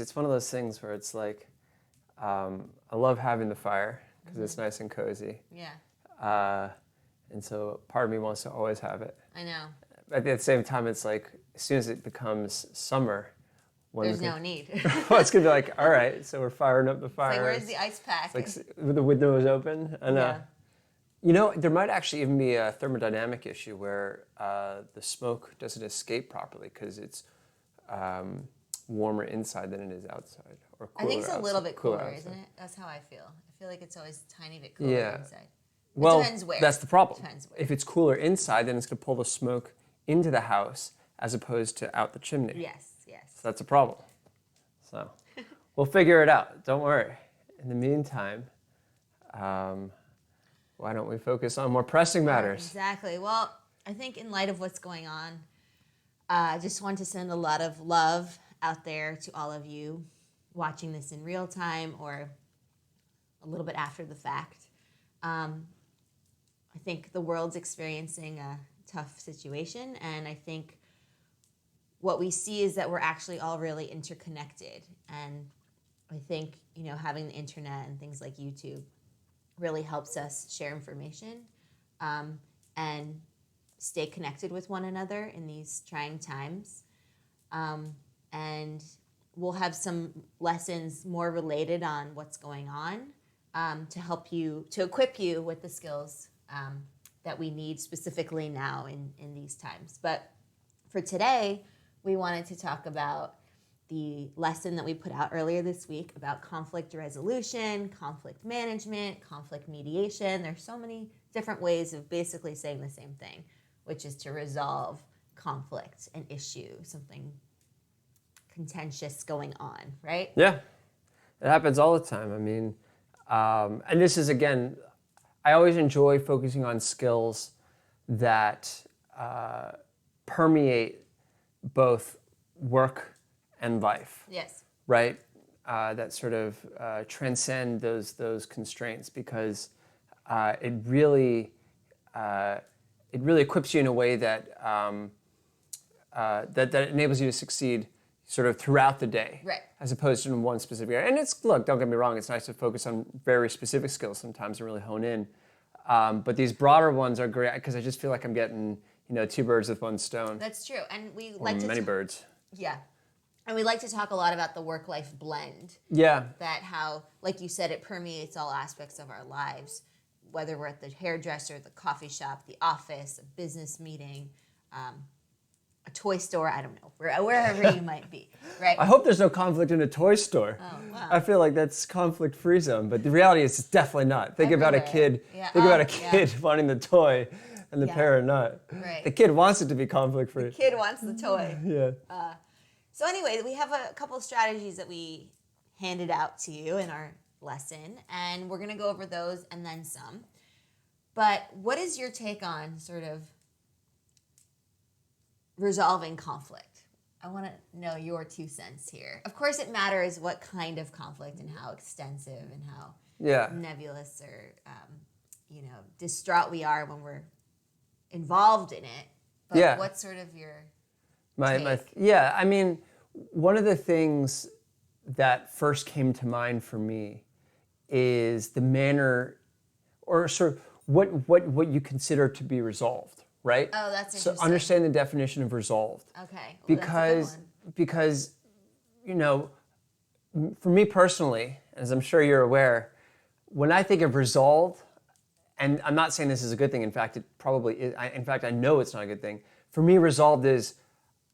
It's one of those things where it's like, I love having the fire because it's nice and cozy. Yeah. And so part of me wants to always have it. I know. At the same time, it's like, as soon as it becomes summer, there's no need. Well, it's going to be like, all right, so we're firing up the fire. It's like, where's the ice pack? It's like with the windows open. And, yeah. You know, there might actually even be a thermodynamic issue where the smoke doesn't escape properly because it's warmer inside than it is outside. Or cooler I think it's a little bit cooler, outside. Isn't it? That's how I feel. I feel like it's always a tiny bit cooler inside. Well, it depends where. That's the problem. Depends where. If it's cooler inside, then it's going to pull the smoke into the house as opposed to out the chimney. Yes. So that's a problem. So we'll figure it out. Don't worry. In the meantime, why don't we focus on more pressing matters? Exactly. Well, I think in light of what's going on, I just want to send a lot of love out there to all of you watching this in real time or a little bit after the fact. I think the world's experiencing a tough situation, and I think what we see is that we're actually all really interconnected. And I think, you know, having the internet and things like YouTube really helps us share information and stay connected with one another in these trying times. And we'll have some lessons more related on what's going on to help you, to equip you with the skills that we need specifically now in these times. But for today, we wanted to talk about the lesson that we put out earlier this week about conflict resolution, conflict management, conflict mediation. There's so many different ways of basically saying the same thing, which is to resolve conflict, an issue, something contentious going on, right? Yeah, it happens all the time. I mean, and this is, again, I always enjoy focusing on skills that permeate both work and life. Yes. Right? That sort of transcend those constraints, because it really equips you in a way that that enables you to succeed sort of throughout the day, right, as opposed to in one specific area. And look, don't get me wrong, it's nice to focus on very specific skills sometimes and really hone in. But these broader ones are great because I just feel like I'm getting, two birds with one stone. That's true, and we or like to many birds. Yeah. And we like to talk a lot about the work-life blend. Yeah. That how, like you said, it permeates all aspects of our lives, whether we're at the hairdresser, the coffee shop, the office, a business meeting, a toy store, I don't know, wherever you might be, right? I hope there's no conflict in a toy store. Oh, wow. I feel like that's conflict-free zone, but the reality is it's definitely not. Think about a kid. Yeah. Think about a kid wanting the toy and the parent not. Right. The kid wants it to be conflict-free. The kid wants the toy. Yeah. So anyway, we have a couple of strategies that we handed out to you in our lesson, and we're going to go over those and then some. But what is your take on sort of resolving conflict? I want to know your 2 cents here. Of course, it matters what kind of conflict and how extensive and how nebulous or distraught we are when we're involved in it. But what's sort of your take? I mean, one of the things that first came to mind for me is the manner, or sort of what you consider to be resolved, right? Oh, that's interesting. So understand the definition of resolved. Okay. Well, because for me personally, as I'm sure you're aware, when I think of resolve, and I'm not saying this is a good thing, in fact, it probably is. In fact, I know it's not a good thing. For me, resolved is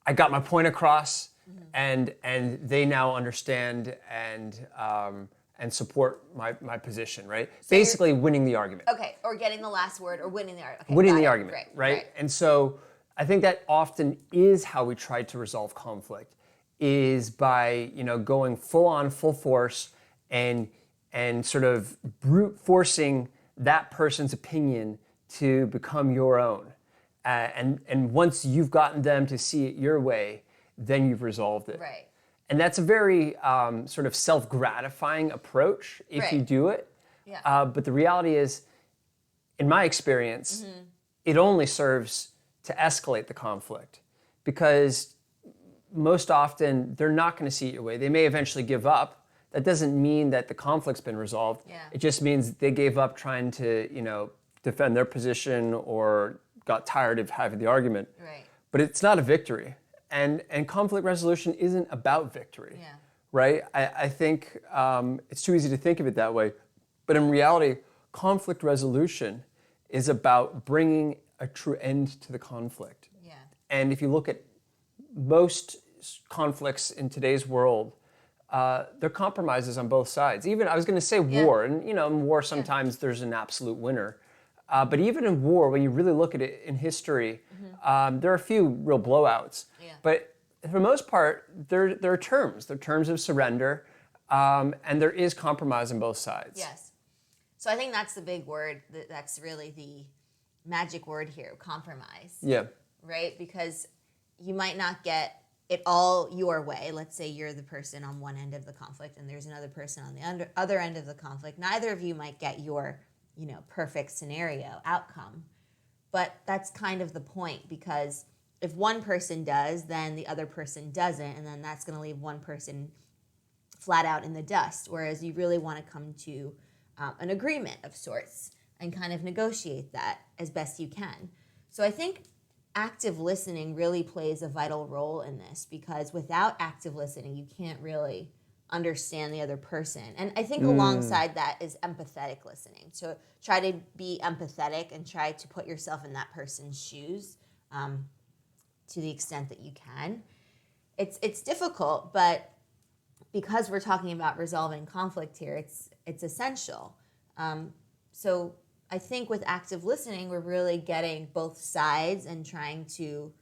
I got my point across, and they now understand and support my position, right? So basically winning the argument. Okay, or getting the last word, or winning the argument. Okay, winning the argument, right? And so I think that often is how we try to resolve conflict, is by going full force and sort of brute forcing that person's opinion to become your own. And once you've gotten them to see it your way, then you've resolved it. Right. And that's a very sort of self-gratifying approach if you do it. Yeah. But the reality is, in my experience, it only serves to escalate the conflict. Because most often they're not going to see it your way. They may eventually give up. That doesn't mean that the conflict's been resolved. Yeah. It just means they gave up trying to, defend their position or got tired of having the argument. Right. But it's not a victory. And conflict resolution isn't about victory. Yeah. Right? I think it's too easy to think of it that way. But in reality, conflict resolution is about bringing a true end to the conflict. Yeah. And if you look at most conflicts in today's world, they're compromises on both sides. Even, I was going to say war, and in war sometimes there's an absolute winner. But even in war, when you really look at it in history, there are a few real blowouts. Yeah. But for the most part, there are terms. There are terms of surrender, and there is compromise on both sides. Yes. So I think that's the big word. That's really the magic word here, compromise. Yeah. Right? Because you might not get it all your way. Let's say you're the person on one end of the conflict and there's another person on the other end of the conflict. Neither of you might get your, perfect scenario outcome. But that's kind of the point, because if one person does, then the other person doesn't, and then that's going to leave one person flat out in the dust. Whereas you really want to come to an agreement of sorts and kind of negotiate that as best you can. So I think active listening really plays a vital role in this, because without active listening, you can't really understand the other person. And I think alongside that is empathetic listening. So try to be empathetic and try to put yourself in that person's shoes to the extent that you can. It's difficult, but because we're talking about resolving conflict here, it's essential. So I think with active listening, we're really getting both sides and trying to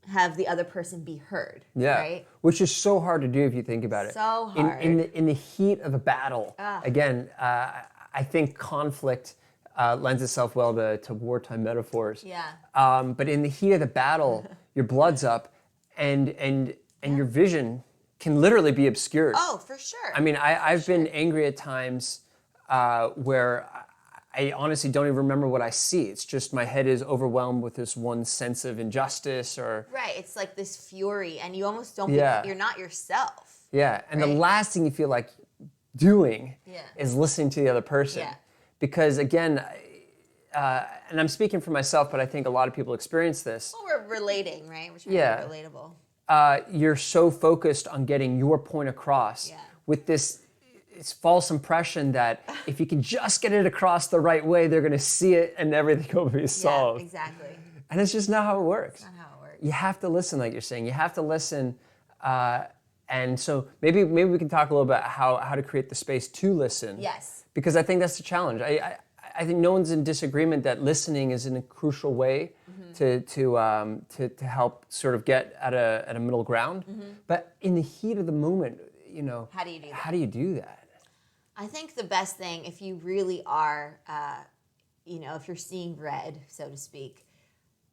have the other person be heard. Yeah, right? Which is so hard to do if you think about it. So hard. In the heat of a battle, again, I think conflict lends itself well to wartime metaphors. Yeah. But in the heat of the battle, your blood's up, and your vision can literally be obscured. Oh, for sure. I mean, I've been angry at times where I honestly don't even remember what I see. It's just my head is overwhelmed with this one sense of injustice or... Right, it's like this fury, and you almost don't... You're not yourself. Yeah, and right? the last thing you feel like doing is listening to the other person. Yeah. Because again, and I'm speaking for myself, but I think a lot of people experience this. Well, we're relating, right? We're trying to be relatable. You're so focused on getting your point across with this false impression that if you can just get it across the right way, they're going to see it and everything will be solved. Yeah, exactly. And it's just not how it works. It's not how it works. You have to listen, like you're saying. You have to listen. And so maybe we can talk a little bit how to create the space to listen. Yes. Because I think that's the challenge. I think no one's in disagreement that listening is in a crucial way to help sort of get at a middle ground. But in the heat of the moment, how do you do that? How do you do that? I think the best thing, if you really are, if you're seeing red, so to speak,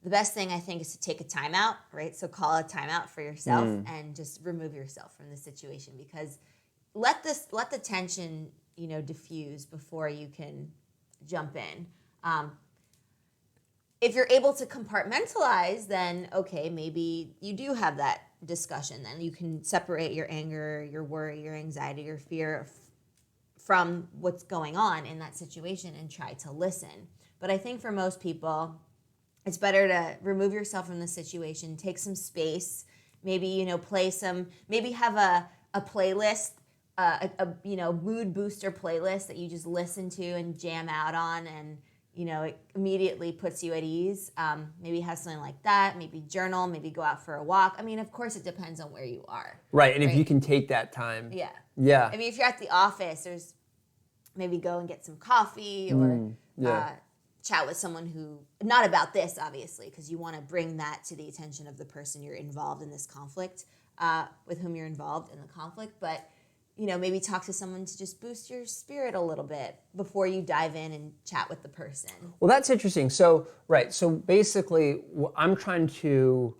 the best thing I think is to take a timeout, right? So call a timeout for yourself and just remove yourself from the situation, because let the tension, diffuse before you can jump in. If you're able to compartmentalize, then okay, maybe you do have that discussion. Then you can separate your anger, your worry, your anxiety, your fear from what's going on in that situation and try to listen. But I think for most people, it's better to remove yourself from the situation, take some space, maybe, play some, maybe have a playlist, a mood booster playlist that you just listen to and jam out on, and, it immediately puts you at ease. Maybe have something like that, maybe journal, maybe go out for a walk. I mean, of course, it depends on where you are. Right, and if you can take that time. Yeah. Yeah. I mean, if you're at the office, there's maybe go and get some coffee or chat with someone who, not about this, obviously, because you want to bring that to the attention of the person you're involved in this conflict, with whom you're involved in the conflict. But, maybe talk to someone to just boost your spirit a little bit before you dive in and chat with the person. Well, that's interesting. So, right. So basically, I'm trying to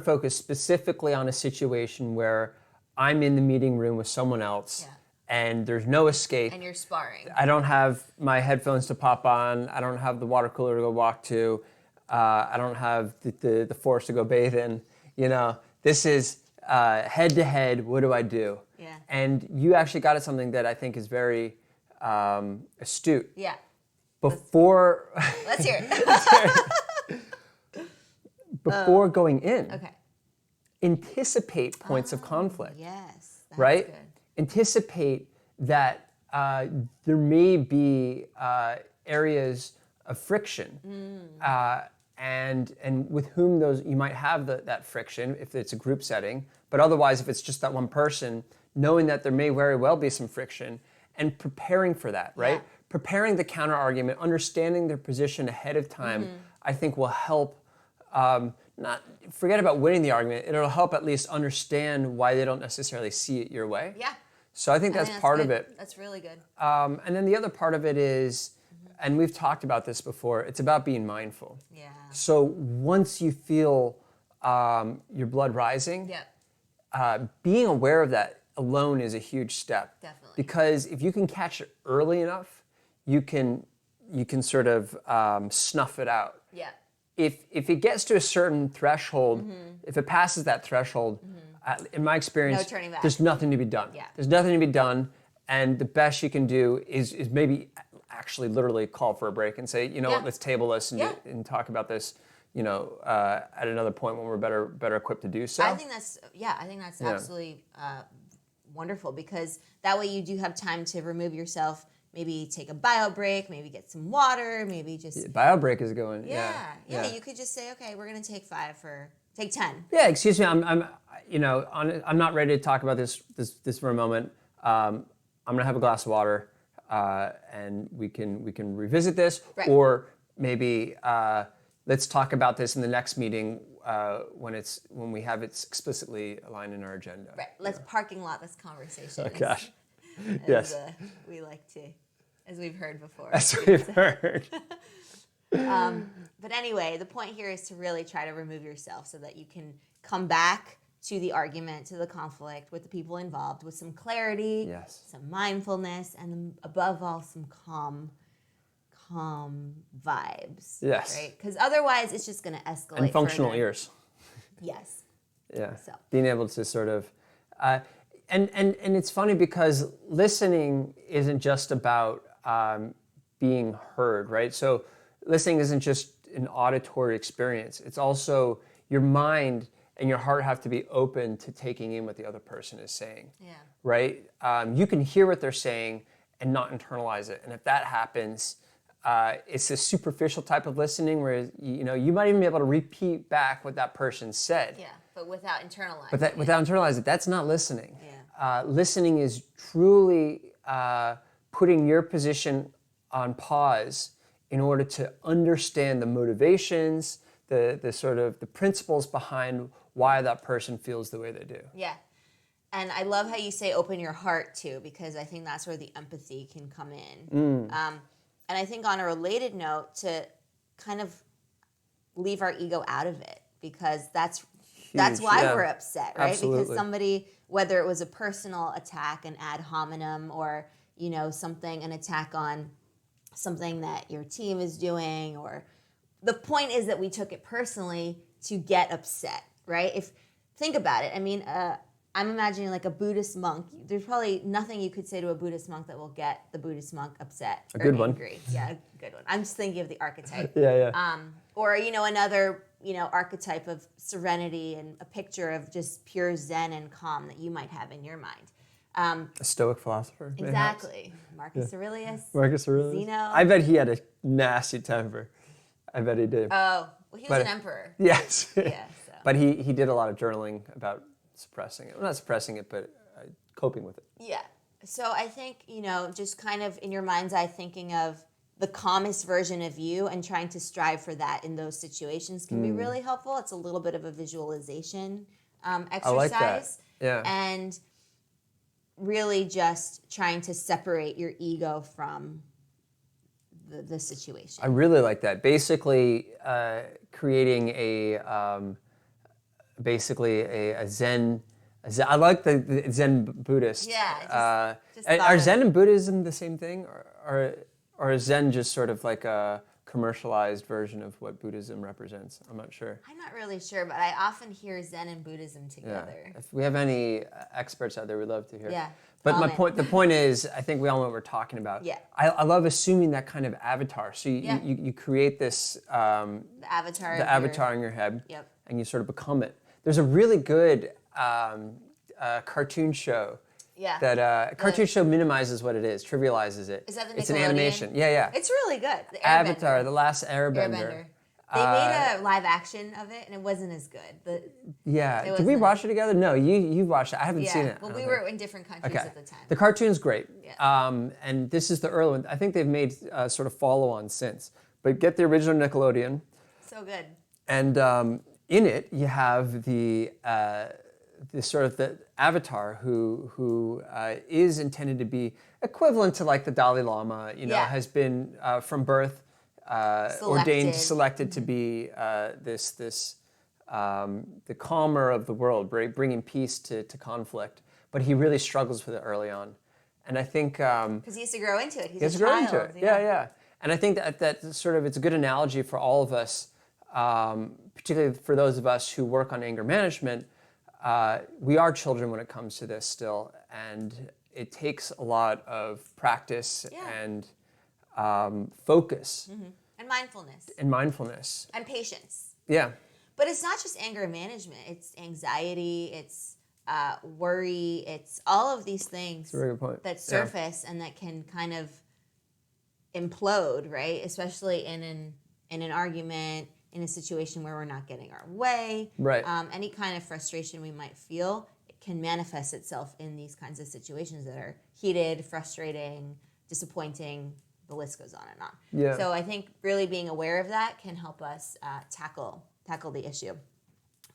focus specifically on a situation where I'm in the meeting room with someone else. Yeah. And there's no escape. And you're sparring. I don't have my headphones to pop on. I don't have the water cooler to go walk to. I don't have the forest to go bathe in. This is head to head. What do I do? Yeah. And you actually got at something that I think is very astute. Yeah. Before Let's hear it. before going in, Okay. anticipate points of conflict. Yes. That's Right? good. Anticipate that there may be areas of friction, and with whom those you might have that friction if it's a group setting. But otherwise, if it's just that one person, knowing that there may very well be some friction and preparing for that, right? Yeah. Preparing the counter argument, understanding their position ahead of time, I think will help. Not forget about winning the argument. It'll help at least understand why they don't necessarily see it your way. Yeah. So I think that's part of good. it. That's really good. And then the other part of it is, and we've talked about this before, it's about being mindful. Yeah. So once you feel your blood rising, being aware of that alone is a huge step. Definitely. Because if you can catch it early enough, you can sort of snuff it out. Yeah. If it gets to a certain threshold, if it passes that threshold, in my experience, No turning back. there's nothing to be done. Yeah. There's nothing to be done, and the best you can do is maybe actually literally call for a break and say, you know what, let's table this and talk about this, at another point when we're better equipped to do so. I think that's absolutely wonderful, because that way you do have time to remove yourself. Maybe take a bio break, maybe get some water, maybe just... Bio break is going, Yeah, you could just say, okay, we're going to take 10. Yeah, excuse me, I'm not ready to talk about this for a moment. I'm going to have a glass of water, and we can revisit this, right. Or maybe let's talk about this in the next meeting when we have it explicitly aligned in our agenda. Right, let's parking lot this conversation. Oh gosh, as, yes. We like to, as we've heard before. As we've heard. But anyway, the point here is to really try to remove yourself so that you can come back to the argument, to the conflict with the people involved with some clarity, some mindfulness, and above all, some calm vibes. Yes. Right? Because otherwise, it's just going to escalate. And functional further. ears. Yes. Yeah. So. Being able to sort of, and it's funny because listening isn't just about being heard, right? So listening isn't just an auditory experience. It's also your mind and your heart have to be open to taking in what the other person is saying. Yeah. Right? You can hear what they're saying and not internalize it. And if that happens, it's a superficial type of listening where you might even be able to repeat back what that person said. Yeah, but without internalizing. But without internalizing it, that's not listening. Yeah. Listening is truly putting your position on pause in order to understand the motivations, the sort of the principles behind why that person feels the way they do. Yeah. And I love how you say open your heart too, because I think that's where the empathy can come in. And I think on a related note, to kind of leave our ego out of it, because that's why we're upset, right? Absolutely. Because somebody, whether it was a personal attack, an ad hominem, or an attack on something that your team is doing, or the point is that we took it personally to get upset, right? Think about it. I mean, I'm imagining like a Buddhist monk. There's probably nothing you could say to a Buddhist monk that will get the Buddhist monk upset or angry. Yeah, a good one. I'm just thinking of the archetype. Yeah. Or another archetype of serenity and a picture of just pure Zen and calm that you might have in your mind. A Stoic philosopher. Exactly. Marcus Aurelius. Zeno. I bet he had a nasty temper. I bet he did. Oh, well, he was an emperor. Yes. Yeah. So. But he did a lot of journaling about suppressing it. Well, not suppressing it, but coping with it. Yeah. So I think, just kind of in your mind's eye thinking of the calmest version of you and trying to strive for that in those situations can be really helpful. It's a little bit of a visualization exercise. I like that. Yeah. And really just trying to separate your ego from the situation. I really like that. Basically, creating a Zen. I like the Zen Buddhist. Yeah. Are Zen and Buddhism the same thing, or is Zen just sort of like a commercialized version of what Buddhism represents. I'm not sure. I'm not really sure, but I often hear Zen and Buddhism together. Yeah. If we have any experts out there, we'd love to hear. Yeah. But the point is, I think we all know what we're talking about. Yeah. I love assuming that kind of avatar. So you create this The avatar. in your head, Yep. and you sort of become it. There's a really good cartoon show. Yeah. That cartoon show minimizes what it is, trivializes it. Is that the It's an Nickelodeon? animation. Yeah. It's really good. The Avatar, The Last Airbender. Airbender. They made a live action of it, and it wasn't as good. Yeah. Did we watch it together? No, you watched it. I haven't seen it. Well, we were in different countries at the time. The cartoon's great. Yeah. And this is the early one. I think they've made sort of follow-on since. But get the original Nickelodeon. So good. And in it, you have the sort of the avatar who is intended to be equivalent to like the Dalai Lama, has been from birth selected to be the calmer of the world, bringing peace to conflict. But he really struggles with it early on. And I think... Because he has to grow into it. He's a grow child. into it. Yeah. And I think that sort of, it's a good analogy for all of us, particularly for those of us who work on anger management. We are children when it comes to this still, and it takes a lot of practice and focus. Mm-hmm. And mindfulness. And patience. Yeah. But it's not just anger management. It's anxiety, it's worry, it's all of these things That's a very good point. that surface and that can kind of implode, right? Especially in an argument, in a situation where we're not getting our way. Right. Any kind of frustration we might feel, it can manifest itself in these kinds of situations that are heated, frustrating, disappointing. The list goes on and on. Yeah. So I think really being aware of that can help us tackle the issue.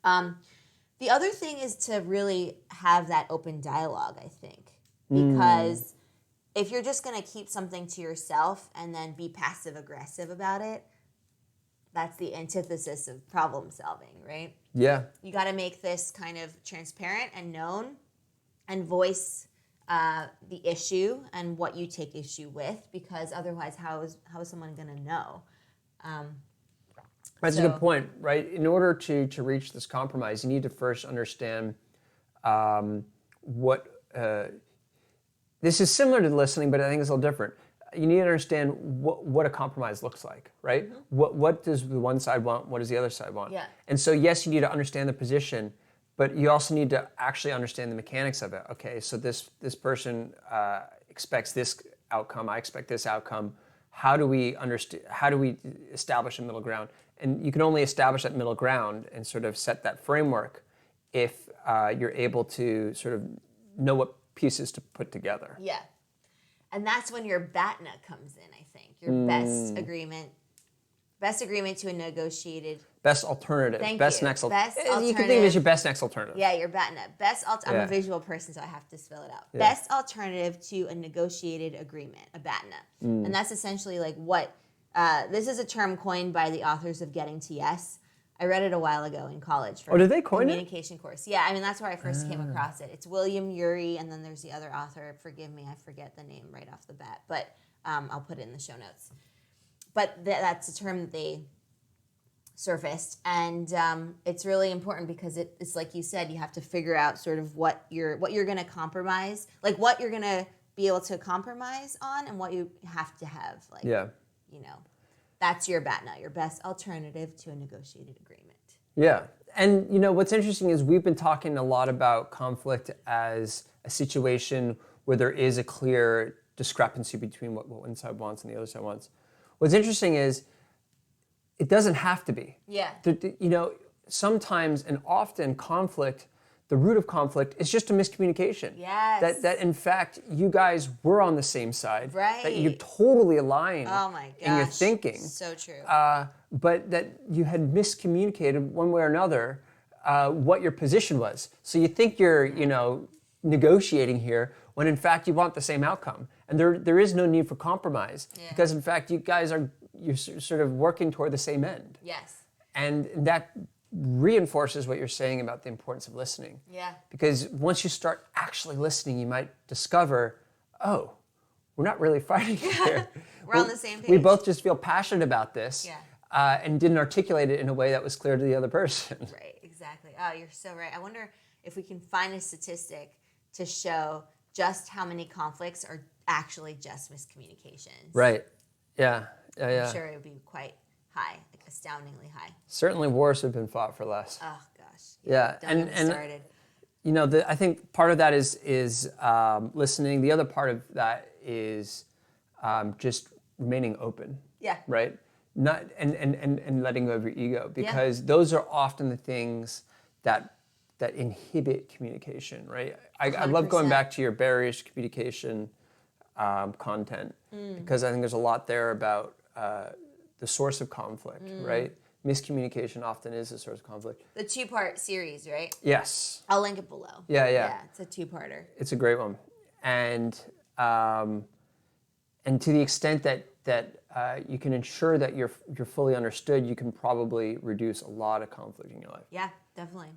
The other thing is to really have that open dialogue, I think, because if you're just going to keep something to yourself and then be passive aggressive about it, that's the antithesis of problem solving, right? Yeah. You got to make this kind of transparent and known and voice the issue and what you take issue with, because otherwise how is someone going to know? That's a good point, right? In order to reach this compromise, you need to first understand what... this is similar to listening, but I think it's a little different. You need to understand what a compromise looks like, right? Mm-hmm. What does the one side want? What does the other side want? Yeah. And so, yes, you need to understand the position, but you also need to actually understand the mechanics of it. Okay, so this person expects this outcome. I expect this outcome. How do we establish a middle ground? And you can only establish that middle ground and sort of set that framework if you're able to sort of know what pieces to put together. Yeah. And that's when your BATNA comes in, I think. Your best agreement to a negotiated... Best alternative. Thank best you. Next best alternative. You can think of it as your best next alternative. Yeah, your BATNA. I'm a visual person, so I have to spell it out. Yeah. Best alternative to a negotiated agreement, a BATNA. And that's essentially like what... this is a term coined by the authors of Getting to Yes. I read it a while ago in college for did they coin it? communication course. Yeah, I mean, that's where I first came across it. It's William Ury, and then there's the other author. Forgive me, I forget the name right off the bat, but I'll put it in the show notes. But that's a term that they surfaced, and it's really important because it's like you said, you have to figure out sort of what you're going to compromise, like what you're going to be able to compromise on, and what you have to have. Like, that's your BATNA, your best alternative to a negotiated agreement. Yeah. And, what's interesting is we've been talking a lot about conflict as a situation where there is a clear discrepancy between what one side wants and the other side wants. What's interesting is it doesn't have to be. Yeah. Sometimes and often conflict, the root of conflict is just a miscommunication. Yes. That in fact, you guys were on the same side. Right. That you're totally aligned in your thinking. So true. But that you had miscommunicated one way or another what your position was. So you think you're, negotiating here when in fact you want the same outcome. And there is no need for compromise because in fact you're sort of working toward the same end. Yes. And that reinforces what you're saying about the importance of listening. Yeah. Because once you start actually listening, you might discover, we're not really fighting here. We're on the same page. We both just feel passionate about this Yeah. and didn't articulate it in a way that was clear to the other person. Right, exactly. Oh, you're so right. I wonder if we can find a statistic to show just how many conflicts are actually just miscommunications. Right. Yeah. Yeah. I'm sure it would be quite high, like astoundingly high. Certainly wars have been fought for less. Oh, gosh. Yeah. Don't get me started. You know, I think part of that is listening. The other part of that is just remaining open. Yeah. Right. Not and letting go of your ego, because those are often the things that inhibit communication. Right. I love going back to your barriers to communication content, because I think there's a lot there about the source of conflict. Right. Miscommunication often is a source of conflict. The 2-part series, right? Yes. I'll link it below. Yeah. Yeah, it's a 2-parter. It's a great one, and to the extent that you can ensure that you're fully understood, you can probably reduce a lot of conflict in your life. Yeah, definitely.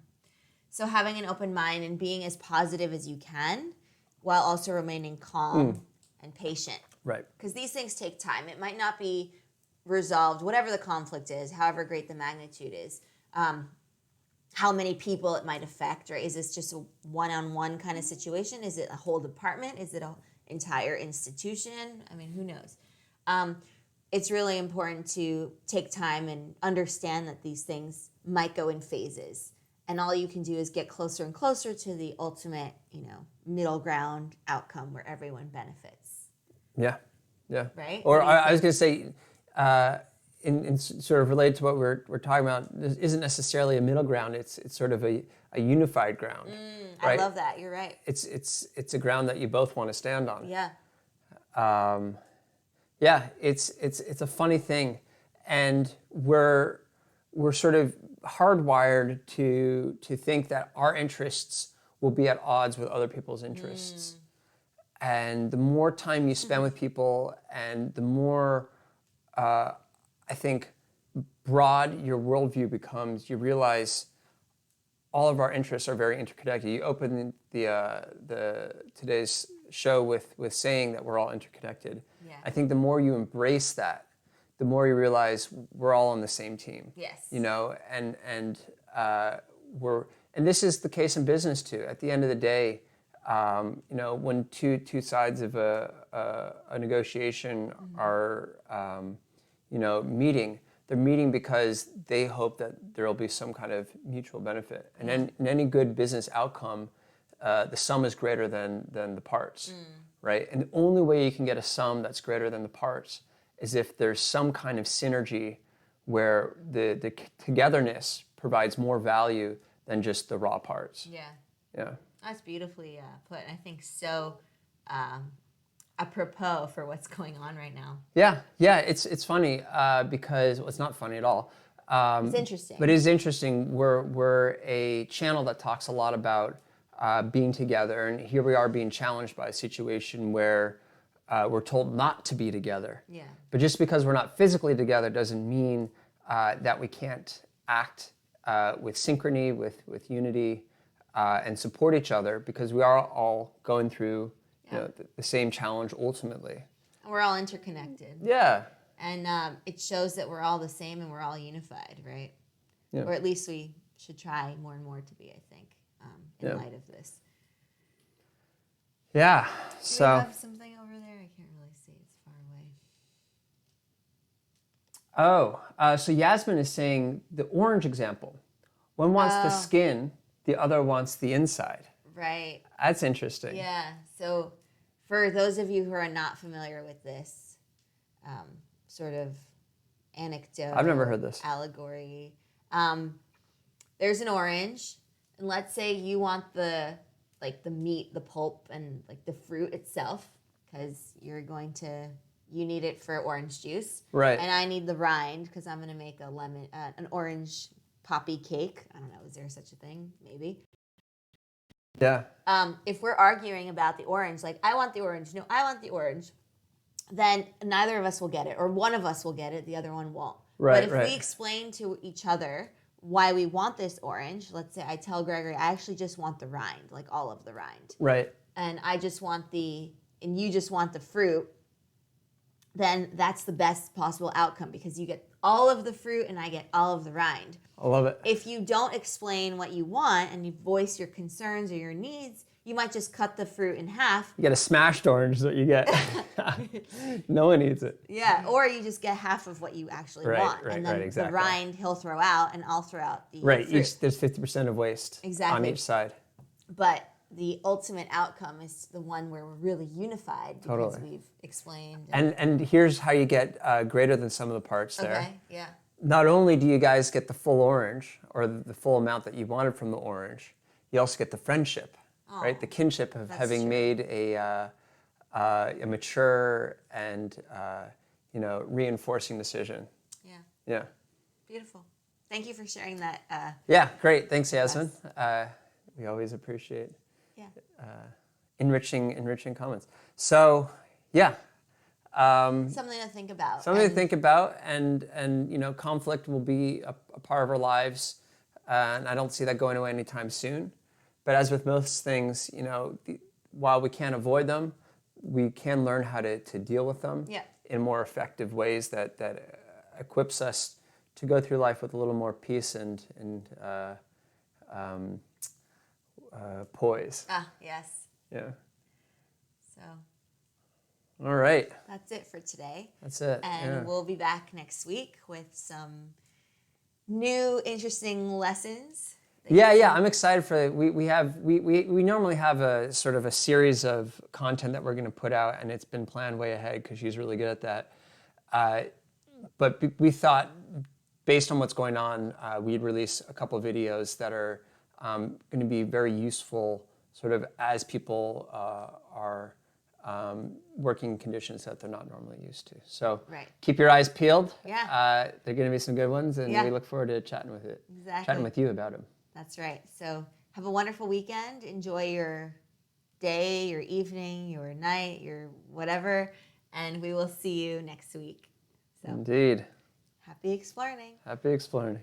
So having an open mind and being as positive as you can, while also remaining calm and patient. Right. Because these things take time. It might not be resolved, whatever the conflict is, however great the magnitude is, how many people it might affect, right? Is this just a one-on-one kind of situation? Is it a whole department? Is it an entire institution? I mean, who knows? It's really important to take time and understand that these things might go in phases. And all you can do is get closer and closer to the ultimate, middle ground outcome where everyone benefits. Yeah. Yeah. Right? Or I was going to say, in sort of related to what we're talking about, this isn't necessarily a middle ground. It's sort of a unified ground. I Right? love that. You're right. It's a ground that you both want to stand on. Yeah. Yeah. It's a funny thing, and we're sort of hardwired to think that our interests will be at odds with other people's interests. And the more time you spend with people, and the more I think broad your worldview becomes, you realize all of our interests are very interconnected. You open the today's show with saying that we're all interconnected. Yeah. I think the more you embrace that, the more you realize we're all on the same team. Yes. And this is the case in business too. At the end of the day, when two sides of a negotiation are meeting, they're meeting because they hope that there will be some kind of mutual benefit. And in any good business outcome, the sum is greater than the parts, right? And the only way you can get a sum that's greater than the parts is if there's some kind of synergy where the togetherness provides more value than just the raw parts. Yeah. Yeah. That's beautifully put. I think so apropos for what's going on right now. Yeah. It's funny because it's not funny at all. It's interesting. But it is interesting. We're a channel that talks a lot about being together, and here we are being challenged by a situation where we're told not to be together. Yeah. But just because we're not physically together doesn't mean that we can't act with synchrony, with unity, and support each other, because we are all going through the same challenge ultimately. And we're all interconnected. Yeah. And it shows that we're all the same and we're all unified, right? Yeah. Or at least we should try more and more to be, I think, in light of this. Yeah. Do you have something over there? I can't really see. It's far away. So Yasmin is saying the orange example. One wants the skin, the other wants the inside. Right. That's interesting. Yeah. So for those of you who are not familiar with this sort of anecdote, I've never heard this. Allegory, there's an orange, and let's say you want the meat, the pulp, and the fruit itself, because you need it for orange juice. Right. And I need the rind because I'm going to make an orange poppy cake. I don't know, is there such a thing? Maybe. Yeah. If we're arguing about the orange, I want the orange, no, I want the orange, then neither of us will get it, or one of us will get it, the other one won't. Right, but if we explain to each other why we want this orange, let's say I tell Gregory, I actually just want the rind, all of the rind. Right. And I just want the and you just want the fruit, then that's the best possible outcome because you get all of the fruit and I get all of the rind. I love it. If you don't explain what you want and you voice your concerns or your needs, you might just cut the fruit in half. You get a smashed orange that you get. No one eats it. Yeah, or you just get half of what you actually want. And then exactly. the rind he'll throw out and I'll throw out the Right, fruit. there's 50% of waste on each side. But the ultimate outcome is the one where we're really unified because Totally. we've explained. And here's how you get greater than some of the parts there. Okay, yeah. Not only do you guys get the full orange or the full amount that you wanted from the orange, you also get the friendship, right? The kinship of having true. made a mature and reinforcing decision. Yeah. Yeah. Beautiful. Thank you for sharing that. Yeah, great. Thanks, Yasmin. We always appreciate Yeah. enriching comments. So, yeah. Something to think about. Something to think about, and conflict will be a part of our lives, and I don't see that going away anytime soon. But as with most things, while we can't avoid them, we can learn how to deal with them in more effective ways that equips us to go through life with a little more peace and poise. Yes. Yeah. So. All right. That's it for today. That's it. And we'll be back next week with some new interesting lessons. Yeah. I'm excited for we normally have a sort of a series of content that we're going to put out, and it's been planned way ahead because she's really good at that. But we thought, based on what's going on, we'd release a couple of videos that are going to be very useful, sort of as people are working conditions that they're not normally used to. So keep your eyes peeled. Yeah. They're going to be some good ones, and we look forward to chatting with you about them. That's right. So have a wonderful weekend. Enjoy your day, your evening, your night, your whatever, and we will see you next week. So Indeed. happy exploring. Happy exploring.